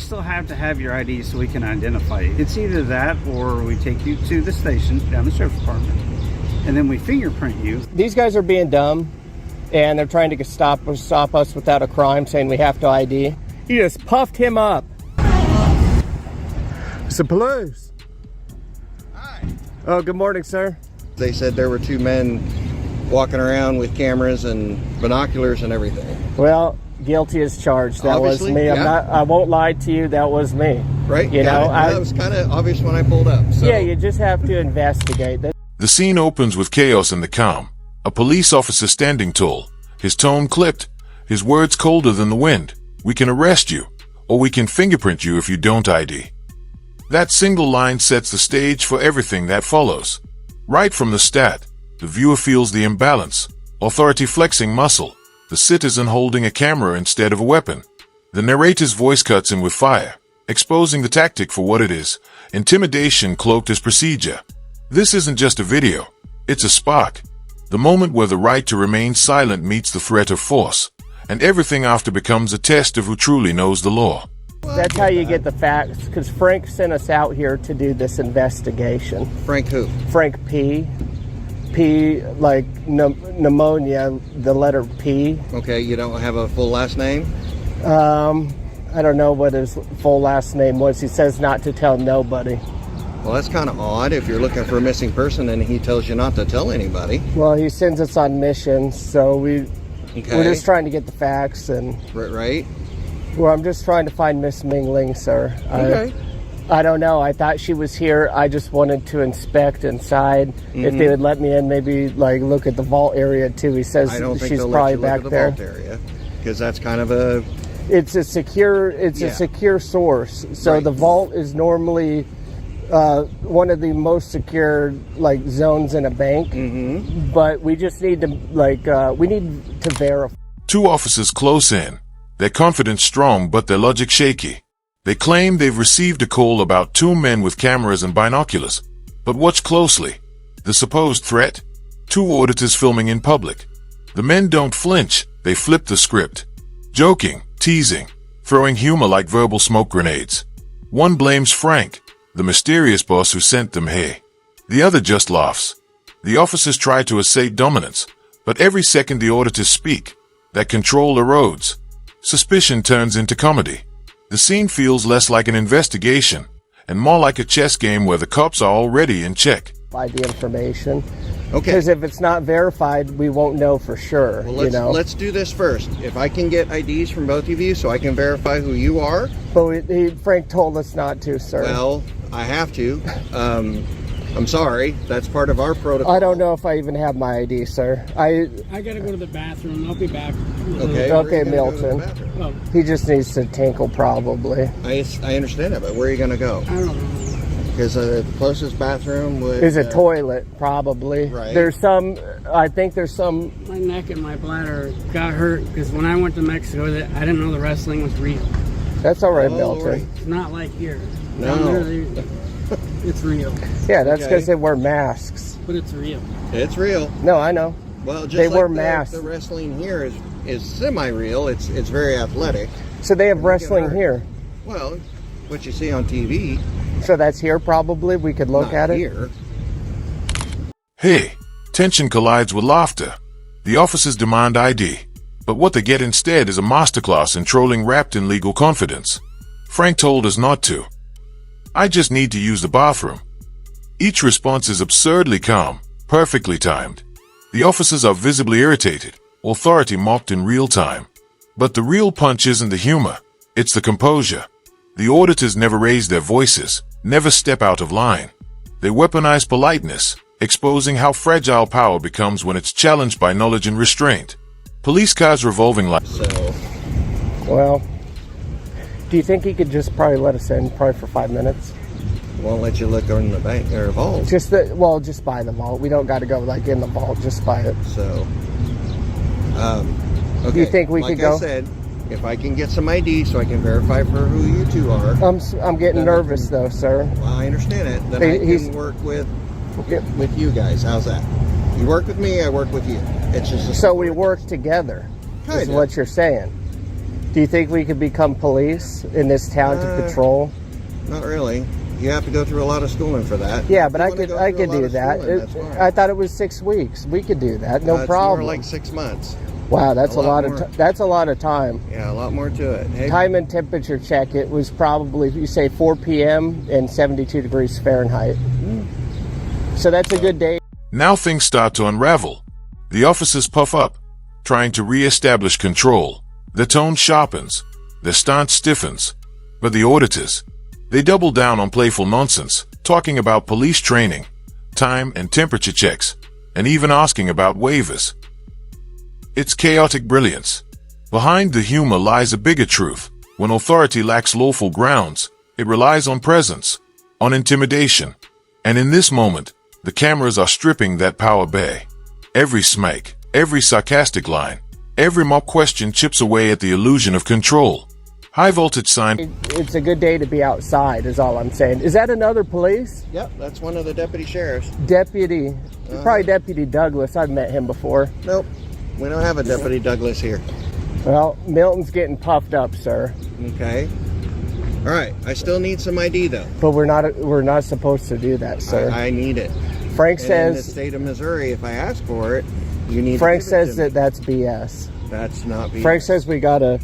still have to have your ID so we can identify you. It's either that or we take you to the station down the sheriff's department, and then we fingerprint you. These guys are being dumb, and they're trying to stop us without a crime, saying we have to ID. He just puffed him up. It's the police. Hi. Oh, good morning, sir. They said there were two men walking around with cameras and binoculars and everything. Well, guilty as charged. That Obviously, was me. yeah. I won't lie to you. That was me. Right? You know, that was kind of obvious when I pulled up. So. Yeah, you just have to investigate. The scene opens with chaos in the calm. A police officer standing tall, his tone clipped, his words colder than the wind. We can arrest you, or we can fingerprint you if you don't ID. That single line sets the stage for everything that follows. Right from the start, the viewer feels the imbalance, authority flexing muscle, the citizen holding a camera instead of a weapon. The narrator's voice cuts in with fire, exposing the tactic for what it is, intimidation cloaked as procedure. This isn't just a video, it's a spark. The moment where the right to remain silent meets the threat of force, and everything after becomes a test of who truly knows the law. That's how you get the facts, because Frank sent us out here to do this investigation. Frank who? Frank P. P, like pneumonia, the letter P. Okay, you don't have a full last name? I don't know what his full last name was. He says not to tell nobody. Well, that's kind of odd if you're looking for a missing person and he tells you not to tell anybody. Well, he sends us on missions, so we're Okay. just trying to get the facts. And Right? well, I'm just trying to find Miss Mingling, sir. Okay. I don't know. I thought she was here. I just wanted to inspect inside. If they would let me in, maybe like look at the vault area too. He says I don't think she's they'll probably let you back look at there. the vault area because that's kind of a... It's a secure. It's Yeah. a secure source. So Right. the vault is normally one of the most secure like zones in a bank. But we just need to we need to verify. Two officers close in, their confidence strong but their logic shaky. They claim they've received a call about two men with cameras and binoculars. But watch closely. The supposed threat? Two auditors filming in public. The men don't flinch, they flip the script. Joking, teasing, throwing humor like verbal smoke grenades. One blames Frank, the mysterious boss who sent them here. The other just laughs. The officers try to assert dominance, but every second the auditors speak, that control erodes. Suspicion turns into comedy. The scene feels less like an investigation and more like a chess game where the cops are already in check. By the information. Okay. Because if it's not verified, we won't know for sure. Well, let's do this first. If I can get IDs from both of you so I can verify who you are. But Frank told us not to, sir. Well, I have to. I'm sorry. That's part of our protocol. I don't know if I even have my ID, sir. I gotta go to the bathroom. I'll be back. Okay. Okay, where are you gonna go to the Milton. bathroom? Oh, He just needs to tinkle, probably. I understand that, but where are you going to go? I don't know. Because the closest bathroom would... Is a toilet, probably. Right. I think there's some. My neck and my bladder got hurt because when I went to Mexico, I didn't know the wrestling was real. That's all right, Oh, Milton. Lord. It's not like here. No. Down there, it's real, Yeah, that's Okay. because they wear masks. but it's real. It's real. No, I know. Well, just They like wear the, masks. the wrestling here is semi-real. It's very athletic. So they have get wrestling hurt. here. Well, what you see on TV, So that's here, probably. We could look not at it. here. Hey, tension collides with laughter. The officers demand ID, but what they get instead is a masterclass in trolling wrapped in legal confidence. Frank told us not to. I just need to use the bathroom. Each response is absurdly calm, perfectly timed. The officers are visibly irritated, authority mocked in real time. But the real punch isn't the humor, it's the composure. The auditors never raise their voices, never step out of line. They weaponize politeness, exposing how fragile power becomes when it's challenged by knowledge and restraint. Police cars revolving like... So, Well, do you think he could just probably let us in, probably for 5 minutes? won't let you look in the bank or vault. Just by the vault. We don't got to go like in the vault, just by it. So, okay. Do you think we like could go? I said, if I can get some ID so I can verify for who you two are. I'm getting nervous though, sir. Well, I understand it. Then He's- I can work with you guys. How's that? You work with me, I work with you. It's just a So we work together, is Kinda. what you're saying. Do you think we could become police in this town to patrol? Not really. You have to go through a lot of schooling for that. Yeah, but If I you wanna could go I through a could lot do of that. schooling, that's fine. I thought it was 6 weeks. We could do that. No It's problem. more like 6 months. Wow, that's a a lot lot of more. that's a lot of time. Yeah, a lot more to it. Hey, Time and temperature check. It was probably, you say 4 p.m. and 72 degrees Fahrenheit. So that's a good day. Now things start to unravel. The officers puff up, trying to re-establish control. The tone sharpens. Their stance stiffens. But the auditors, they double down on playful nonsense, talking about police training, time and temperature checks, and even asking about waivers. It's chaotic brilliance. Behind the humor lies a bigger truth. When authority lacks lawful grounds, it relies on presence, on intimidation. And in this moment, the cameras are stripping that power bare. Every smack, every sarcastic line, every mock question chips away at the illusion of control. High voltage sign. It's a good day to be outside, is all I'm saying. Is that another police? Yep, that's one of the deputy sheriffs. Deputy. Probably Deputy Douglas. I've met him before. Nope, we don't have a Deputy Douglas here. Well, Milton's getting puffed up, sir. Okay. All right, I still need some ID though. But we're not supposed to do that, sir. I need it. Frank And in the says state of Missouri, if I ask for it, you need Frank to give it says to me. that that's BS. That's not BS. Frank says we gotta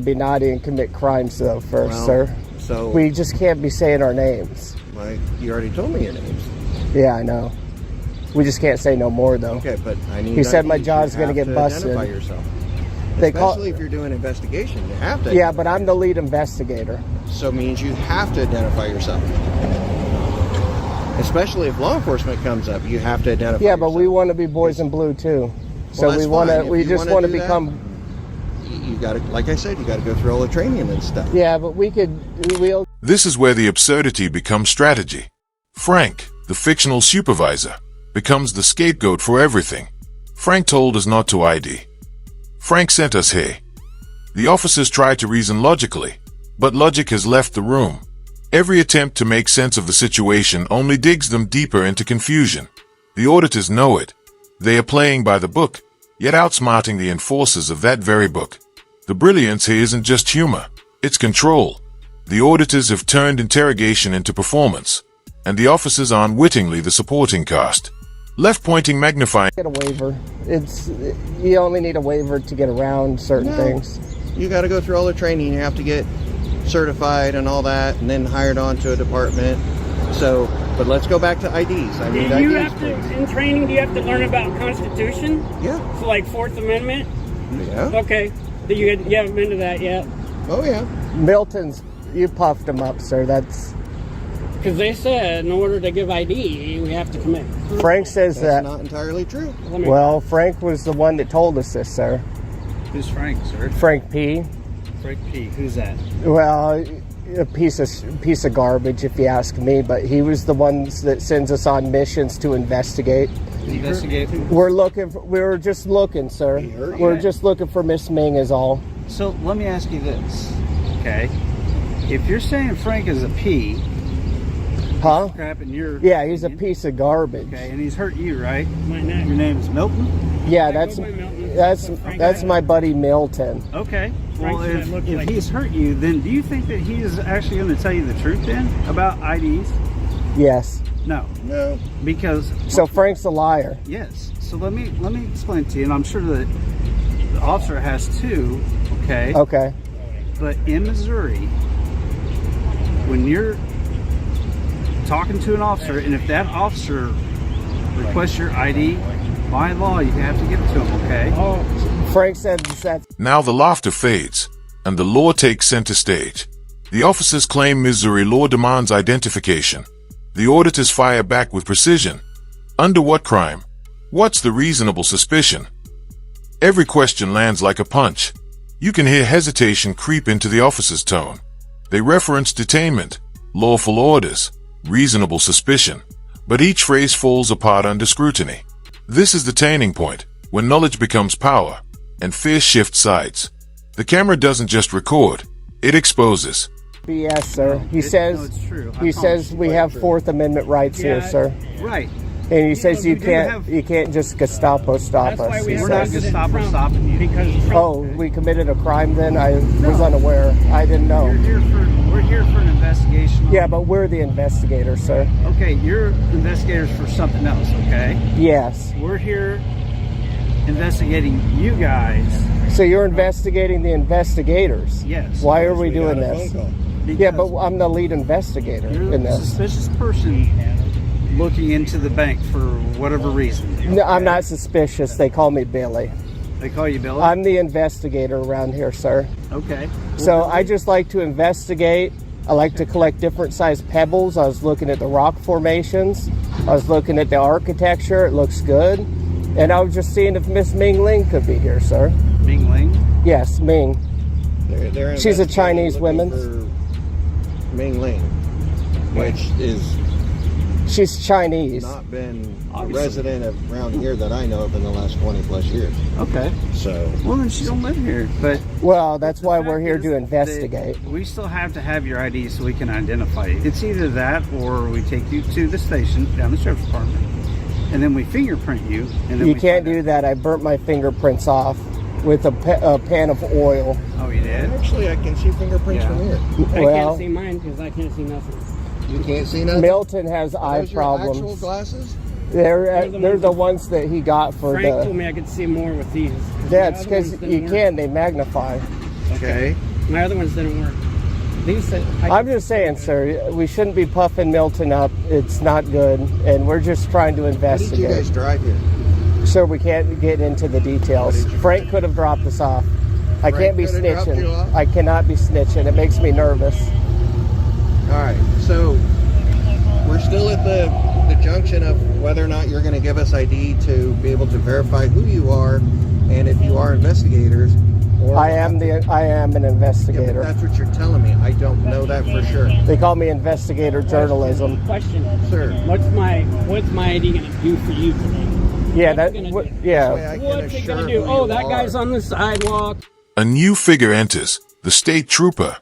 be naughty and commit crimes though first, Well, sir. So, We just can't be saying our names. like, you already told me your names. Yeah, I know. We just can't say no more though. Okay, but I need He said my IDs. job's You gonna have get to busted. Identify yourself. They call- Especially if you're doing an investigation, you have to. Yeah, but I'm the lead investigator. So it means you have to identify yourself. Especially if law enforcement comes up, you have to identify. Yeah, but we yourself. want to be boys in blue too. So Well, we that's want fine. to. If We you just wanna want to do that, become. You got to, like I said, you got to go through all the training and stuff. Yeah, but we'll. This is where the absurdity becomes strategy. Frank, the fictional supervisor, becomes the scapegoat for everything. Frank told us not to ID. Frank sent us here. The officers try to reason logically, but logic has left the room. Every attempt to make sense of the situation only digs them deeper into confusion. The auditors know it. They are playing by the book, yet outsmarting the enforcers of that very book. The brilliance here isn't just humor, it's control. The auditors have turned interrogation into performance, and the officers are unwittingly the supporting cast. Left pointing magnifying. Get a waiver. You only need a waiver to get around certain No. things. You got to go through all the training. You have to get certified and all that, and then hired on to a department. So, but let's go back to IDs. I Do need you IDs, have to, please. in training, do you have to learn about Constitution? Yeah, So like Fourth Amendment? yeah. Okay. You haven't been to that yet? Oh yeah. Milton's. You puffed him up, sir. That's. Because they said in order to give ID, we have to commit. Frank says That's that. not entirely true. Well, Frank was the one that told us this, sir. Who's Frank, sir? Frank P. Frank P. Who's that? Well, a piece of garbage, if you ask me. But he was the ones that sends us on missions to investigate. Investigate. We're just looking, sir. heard We're you. just looking for Miss Ming, is all. So let me ask you this, okay? If you're saying Frank is a P, Huh? crap, and you're Yeah, he's a piece of garbage. Okay, and he's hurt you, right? Might not. Your name is Milton. Yeah, Yeah, that's go by Milton. that's Frank that's Guy. my buddy Milton. Okay. Frank Well, said if, it looked if like- he's hurt you, then do you think that he is actually going to tell you the truth then about IDs? Yes. No, No. because So Frank's a liar. yes. So let me explain to you, and I'm sure that the officer has too. Okay. Okay. But in Missouri, when you're talking to an officer, and if that officer requests your ID, by law you have to give it to him. Okay. Oh, Frank said that's Now the laughter fades, and the law takes center stage. The officers claim Missouri law demands identification. The auditors fire back with precision. Under what crime? What's the reasonable suspicion? Every question lands like a punch. You can hear hesitation creep into the officer's tone. They reference detainment, lawful orders, reasonable suspicion, but each phrase falls apart under scrutiny. This is the turning point, when knowledge becomes power, and fear shifts sides. The camera doesn't just record, it exposes. BS, sir. He No, says it's true. I he promise says you. we have Fourth Amendment rights here, Yeah. sir. Right. And he says you do can't have- you can't just Gestapo stop That's us. why we he We're not says. Gestapo stopping you. Because Trump, Oh, we committed a crime then? I was unaware. I didn't know. We're here for an investigation. Yeah, but we're the investigators, sir. Okay, you're investigators for something else, okay? Yes. We're here investigating you guys. So you're investigating the investigators? Yes. Why are we doing got a this? phone call. Yeah, because but I'm the lead investigator you're in a this. suspicious person looking into the bank for whatever reason. No, I'm not suspicious. They call me Billy. They call you Billy? I'm the investigator around here, sir. Okay. So I just like to investigate. I like to collect different sized pebbles. I was looking at the rock formations. I was looking at the architecture. It looks good. And I was just seeing if Miss Ming Ling could be here, sir. Ming Ling? Yes, Ming. They're She's a investigating, Chinese looking woman. for Ming Ling, which is She's Chinese. not been a Obviously. resident of around here that I know of in the last 20 plus years. Okay. So Well, then she don't live here. But Well, that's the why fact we're here is to that investigate. we still have to have your ID so we can identify you. It's either that or we take you to the station down the sheriff's department, and then we fingerprint you. And then You we can't find do that. I burnt my fingerprints off with a pan of oil. out- Oh, you did? actually, I can see fingerprints Yeah. from here. I Well, can't see mine because I can't see nothing. You can't see nothing. Milton has eye Those your actual problems. glasses? They're the ones that he got for Frank told the. me I could see more with these. Yeah, My it's other because ones didn't you work. can. They magnify. Okay. My other ones didn't work. These said, I'm just saying, sir, we shouldn't be puffing Milton up. It's not good, and we're just trying to How did you guys investigate. drive here? So we can't get into the details. Frank could have dropped us off. I Frank can't be could have dropped you snitching. off? I cannot be snitching. It makes me nervous. All right, so we're still at the junction of whether or not you're going to give us ID to be able to verify who you are and if you are investigators. Or I am an Yeah, but investigator. that's what you're telling me. I don't know that for sure. They call me investigator journalism. question. Sir. What's my ID gonna do for you today? Yeah, What's it gonna do? Way yeah. I can What's it assure gonna do? who Oh, you that are. guy's on the sidewalk. A new figure enters, the state trooper.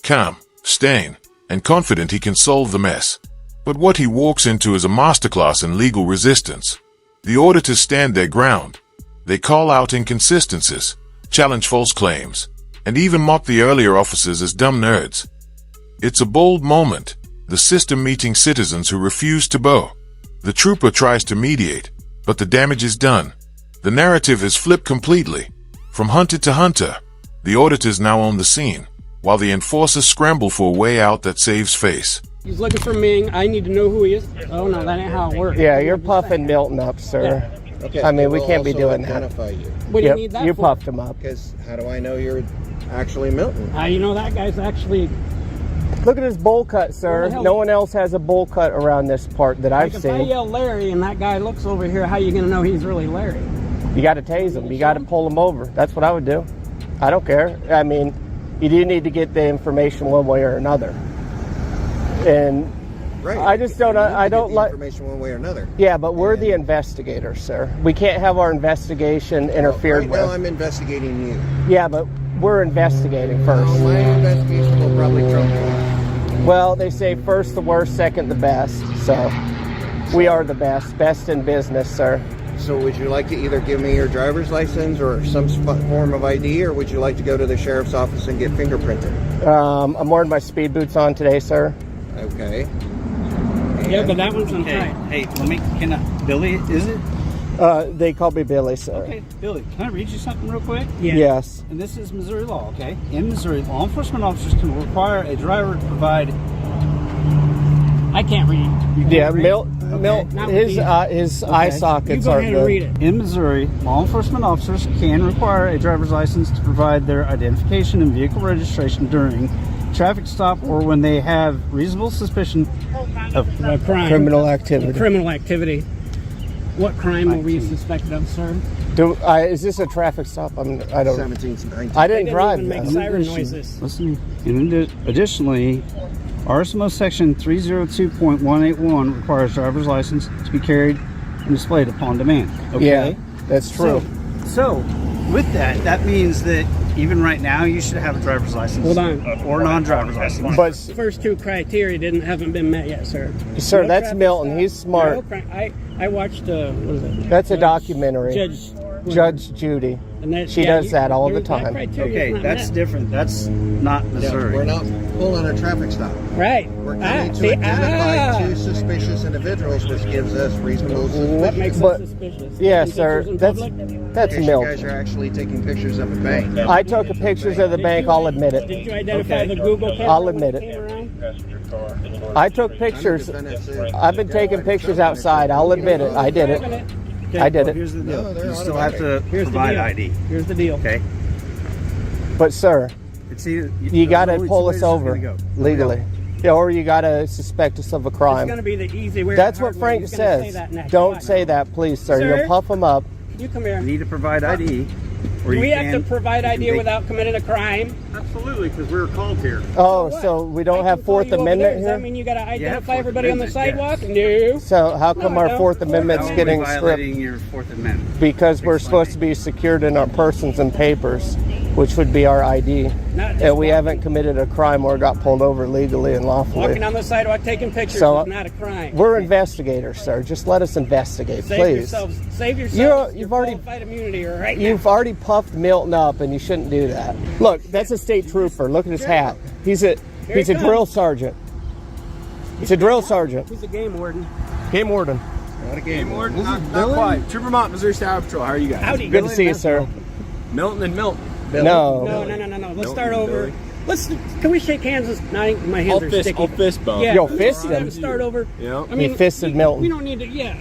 Calm, stern, and confident he can solve the mess. But what he walks into is a masterclass in legal resistance. The auditors stand their ground. They call out inconsistencies, challenge false claims, and even mock the earlier officers as dumb nerds. It's a bold moment, the system meeting citizens who refuse to bow. The trooper tries to mediate, but the damage is done. The narrative is flipped completely. From hunted to hunter, the auditors now own the scene, while the enforcers scramble for a way out that saves face. He's looking for Ming. I need to know who he is. Oh no, that ain't how it works. Yeah, you're puffing Milton up, sir. Okay, I mean, we we'll can't be also doing that. identify you. What do you Yep, need that you for? puffed him up. Because how do I know you're actually Milton? How you know that guy's actually? Look at his bowl cut, sir. Where the hell- No one else has a bowl cut around this part that I've Like if I seen. yell Larry and that guy looks over here, how you gonna know he's really Larry? You got to tase him. You got to pull him over. That's what I would do. I don't care. I mean, you do need to get the information one way or another. And Right. I just don't. You need to I get don't the like. information one way or another. Yeah, but we're the investigators, sir. We can't have our investigation interfered Right with. now, I'm investigating you. Yeah, but we're investigating first. Well, my investigation will probably trump yours. Well, they say first the worst, second the best. So we are the best in business, sir. So would you like to either give me your driver's license or some form of ID, or would you like to go to the sheriff's office and get fingerprinted? I'm wearing my speed boots on today, sir. Okay. Yeah, but that one's on Okay. tight. Hey, can I, Billy, is it? They call me Billy, sir. Okay, Billy, can I read you something real quick? Yeah. Yes. And this is Missouri law, okay? In Missouri, law enforcement officers can require a driver to provide. I can't read. You can't Yeah, read? Milt, Not his with his eye You sockets go are ahead and read good. it. In Missouri, law enforcement officers can require a driver's license to provide their identification and vehicle registration during traffic stop or when they have reasonable suspicion of A crime. Criminal activity. Criminal activity. What crime were we suspected of, sir? Is this a traffic stop? I don't. 17 to 19. I They didn't didn't drive even make that. siren noises. Listen. Additionally, RSMO section 302.181 requires driver's license to be carried and displayed upon demand. Okay. Yeah, that's true. So with that means that even right now you should have a driver's license. Hold on. Or non-driver's license. But First two criteria haven't been met yet, sir. sir, No that's traffic Milton. stop, He's smart. no crime. I watched, what is it? That's a documentary. Judge Judy. And that, She does that all the that time. criteria is Okay, not that's met. different. That's not Missouri. We're not pulling a traffic stop. Right. We're coming to identify two suspicious individuals, which gives us reasonable suspicion. What makes But- us suspicious? Yeah, Taking sir. pictures in That's public? You milk. guys are actually taking pictures of a bank. I took pictures of the bank. I'll admit Did it. you identify the Google camera I'll when admit it it. came around? I took pictures. I've been taking pictures outside. I'll admit it. I did it. Okay, I did Well, it. here's the deal. No, they're You still have to Here's the provide deal. ID. Here's the deal. Okay. But sir, It's either, you got to there's pull only us two ways over it's gonna go. legally. Yeah, or you got to suspect us of a It's crime. going to be the easy way. That's or what the hard way. Frank He's gonna say says. that next. Don't Watch. say that, please, sir. Sir? You'll puff them up. You come here. You need to provide ID. Or Do you we have to can- provide you can ID take- without committing a crime? Absolutely, because we were called here. Oh, What? so we don't I have can pull Fourth you over Amendment there. Does that here? mean you got to identify Fourth everybody on the Amendment, sidewalk? No. So how come No, I our don't. Fourth Amendment's How are we getting stripped? violating your Fourth Amendment? Because we're Explain. supposed to be secured in our persons and papers, which would be our ID. Not just And we walking. haven't committed a crime or got pulled over legally and lawfully. Walking on the sidewalk taking pictures So, is not a crime. We're investigators, sir. Just let us investigate, Save please. yourselves. Save You're- yourselves. you've your already- qualified immunity right You've already puffed Milton up, and you shouldn't do that. Look, that's a state trooper. Look at his hat. He's a Here he drill comes. sergeant. He's a drill sergeant. now. He's a game warden. Game warden. Not a game. Not quite. Trooper Mott, Missouri Star Patrol. How are you guys? Howdy. Good to see you, sir. Milton and Milton. No. No. Let's start Milton, over. Billy. Can we shake hands? My hands are sticky. I'll fist bump. Yeah. Yo, let's fist have him. a start over. Yeah. I mean, He fisted we Milton. don't need to. Yeah.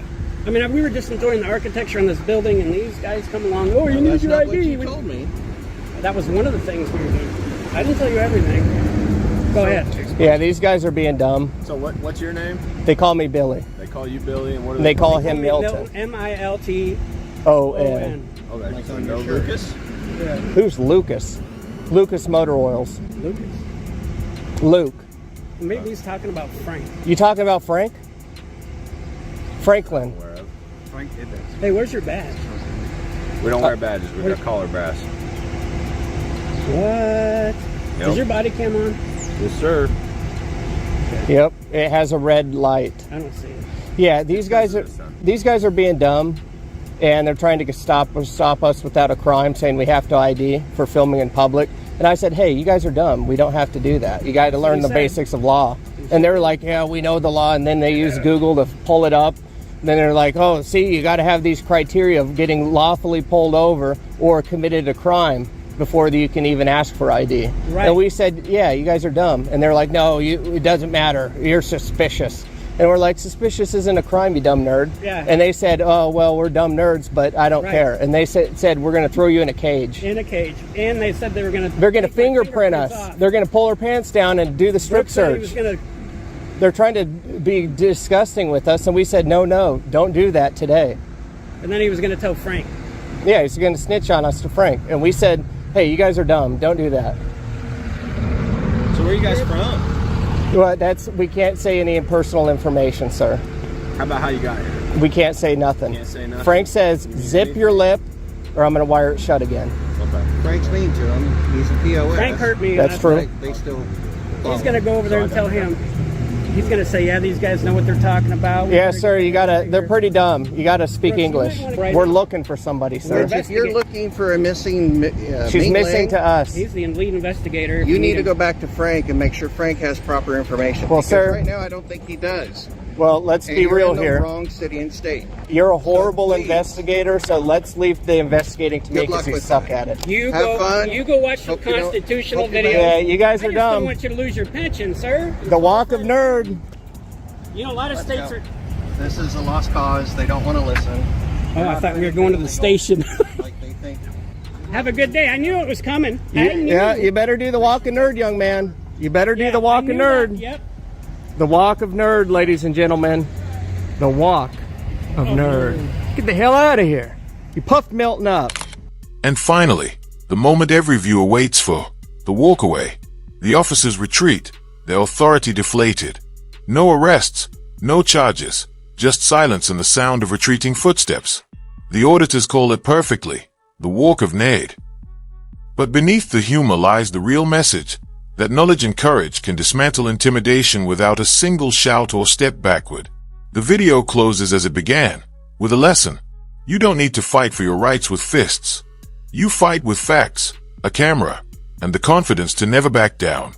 I mean, we were just enjoying the architecture on this building, and these guys come along. Oh, you need That's your not what ID. you told me. That was one of the things we were doing. I didn't tell you everything. Go ahead. Yeah, these guys are being dumb. So what's your name? They call me Billy. They call you Billy, and what are They call him Milton. Milton. O-N. Okay, Like so on no your shirt. Lucas. Who's Lucas? Lucas Motor Oils. Lucas. Luke. Maybe he's talking about Frank. You talking about Frank? Franklin. Aware of. Frank did that. Hey, where's your badge? We don't wear badges. We got collar brass. What? Yep. Is your body cam on? Yes, sir. Yep. It has a red light. I don't see it. Yeah, these guys are being dumb, and they're trying to stop us without a crime, saying we have to ID for filming in public. And I said, hey, you guys are dumb. We don't have to do that. You got to learn the basics of law. And they're like, yeah, we know the law. And then they use Google to pull it up. And then they're like, oh, see, you got to have these criteria of getting lawfully pulled over or committed a crime before you can even ask for ID. Right. And we said, yeah, you guys are dumb. And they're like, no, it doesn't matter. You're suspicious. And we're like, suspicious isn't a crime, you dumb nerd. Yeah. And they said, oh, well, we're dumb nerds, but I don't Right. care. And they said we're going to throw you in a cage. In a cage. And they said they were going to... They're going to fingerprint us. They're going to pull our pants down and do the strip search. They're trying to be disgusting with us, and we said, no, don't do that today. And then he was going to tell Frank. Yeah, he's going to snitch on us to Frank. And we said, hey, you guys are dumb. Don't do that. So where are you guys from? Well, we can't say any personal information, sir. How about how you got here? We can't say nothing. Can't say nothing. Frank says, zip your lip, or I'm going to wire it shut again. Okay. Frank's mean to him. He's a POS. Frank hurt me. That's true. They still. He's going to go over there and tell him. He's going to say, yeah, these guys know what they're talking about. Yeah, sir, they're pretty dumb. You got to speak English. Right. We're looking for somebody, sir. If you're looking for a missing, She's Ming missing Lang, to us. He's the lead investigator. You need to go back to Frank and make sure Frank has proper information. Well, because sir- right now I don't think he does. Well, let's And be you're real in the here. wrong city and state. You're a horrible please. investigator, so let's leave the investigating to me Good luck because you with suck that. at it. You Have go. fun. You go watch some Hope you don't- constitutional hope you videos. don't- Yeah, you guys I are just don't dumb. want you to lose your pension, sir. The walk of nerd. You know, a lot of states are. This is a lost cause. They don't want to listen. Oh, I thought we were going to the station. Like they think. Have a good day. I knew it was coming. I knew. Yeah, you better do the walk of nerd, young man. You better do the walk I of knew nerd. that. Yep. The walk of nerd, ladies and gentlemen. The walk of nerd. Get the hell out of here. You puffed Milton up. And finally, the moment every viewer waits for, the walkaway. The officers retreat, their authority deflated. No arrests, no charges, just silence and the sound of retreating footsteps. The auditors call it perfectly, the walk of Nade. But beneath the humor lies the real message, that knowledge and courage can dismantle intimidation without a single shout or step backward. The video closes as it began, with a lesson. You don't need to fight for your rights with fists. You fight with facts, a camera, and the confidence to never back down.